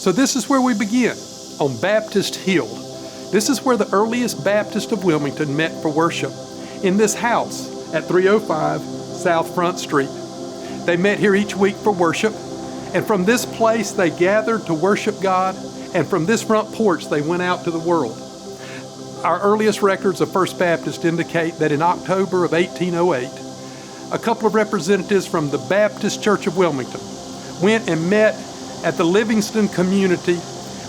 So this is where we begin, on Baptist Hill. This is where the earliest Baptists of Wilmington met for worship, in this house at 305 South Front Street. They met here each week for worship, and from this place they gathered to worship God, and from this front porch they went out to the world. Our earliest records of First Baptist indicate that in October of 1808, a couple of representatives from the Baptist Church of Wilmington went and met at the Livingston community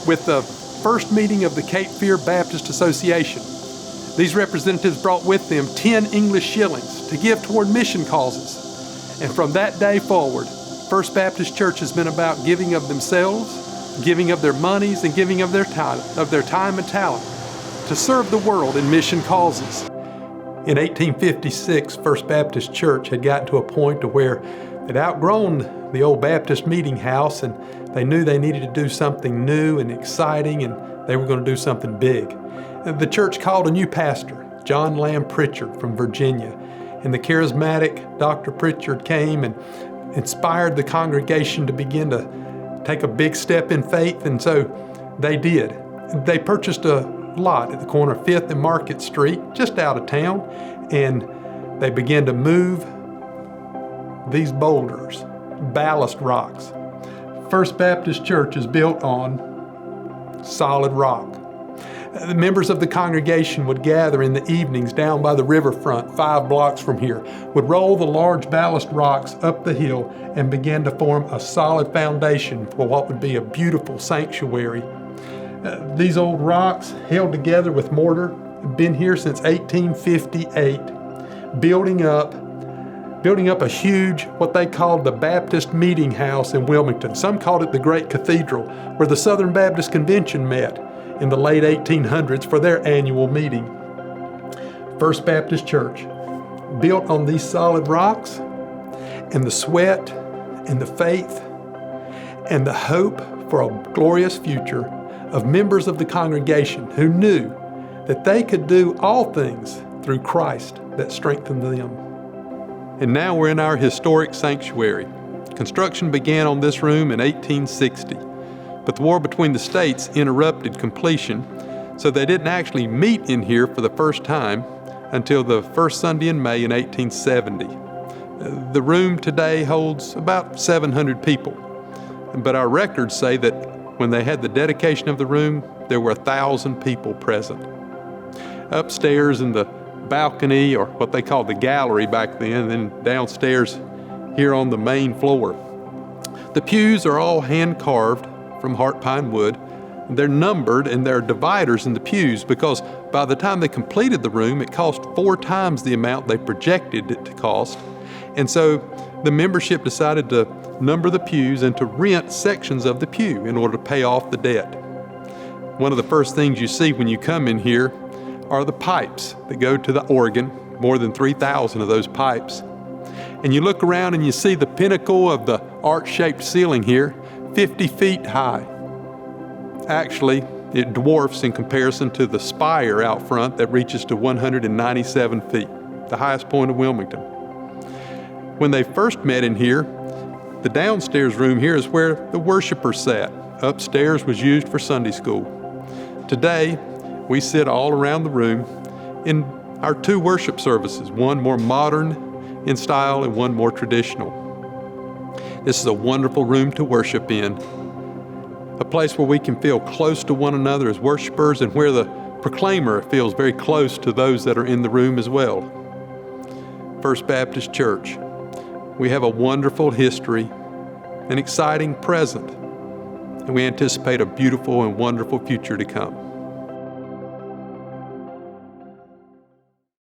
with the first meeting of the Cape Fear Baptist Association. These representatives brought with them 10 English shillings to give toward mission causes. And from that day forward, First Baptist Church has been about giving of themselves, giving of their monies, and giving of their time and talent to serve the world in mission causes. In 1856, First Baptist Church had gotten to a point to where they'd outgrown the old Baptist meeting house, and they knew they needed to do something new and exciting, and they were going to do something big. The church called a new pastor, John Lamb Pritchard from Virginia, and the charismatic Dr. Pritchard came and inspired the congregation to begin to take a big step in faith, and so they did. They purchased a lot at the corner of 5th and Market Street, just out of town, and they began to move these boulders, ballast rocks. First Baptist Church is built on solid rock. The members of the congregation would gather in the evenings down by the riverfront, 5 blocks from here, would roll the large ballast rocks up the hill and begin to form a solid foundation for what would be a beautiful sanctuary. These old rocks, held together with mortar, have been here since 1858, building up a huge, what they called the Baptist Meeting House in Wilmington. Some called it the Great Cathedral, where the Southern Baptist Convention met in the late 1800s for their annual meeting. First Baptist Church, built on these solid rocks, and the sweat, and the faith, and the hope for a glorious future of members of the congregation who knew that they could do all things through Christ that strengthened them. And now we're in our historic sanctuary. Construction began on this room in 1860, but the war between the states interrupted completion, so they didn't actually meet in here for the first time until the first Sunday in May in 1870. The room today holds about 700 people, but our records say that when they had the dedication of the room, there were 1,000 people present. Upstairs in the balcony, or what they called the gallery back then, and then downstairs here on the main floor, the pews are all hand-carved from heart pine wood. They're numbered, and there are dividers in the pews because by the time they completed the room, it cost 4 times the amount they projected it to cost. And so the membership decided to number the pews and to rent sections of the pew in order to pay off the debt. One of the first things you see when you come in here are the pipes that go to the organ, more than 3,000 of those pipes. And you look around and you see the pinnacle of the arch-shaped ceiling here, 50 feet high. Actually, it dwarfs in comparison to the spire out front that reaches to 197 feet, the highest point of Wilmington. When they first met in here, the downstairs room here is where the worshipers sat. Upstairs was used for Sunday school. Today, we sit all around the room in our 2 worship services, one more modern in style and one more traditional. This is a wonderful room to worship in, a place where we can feel close to one another as worshipers and where the proclaimer feels very close to those that are in the room as well. First Baptist Church. We have a wonderful history, an exciting present, and we anticipate a beautiful and wonderful future to come.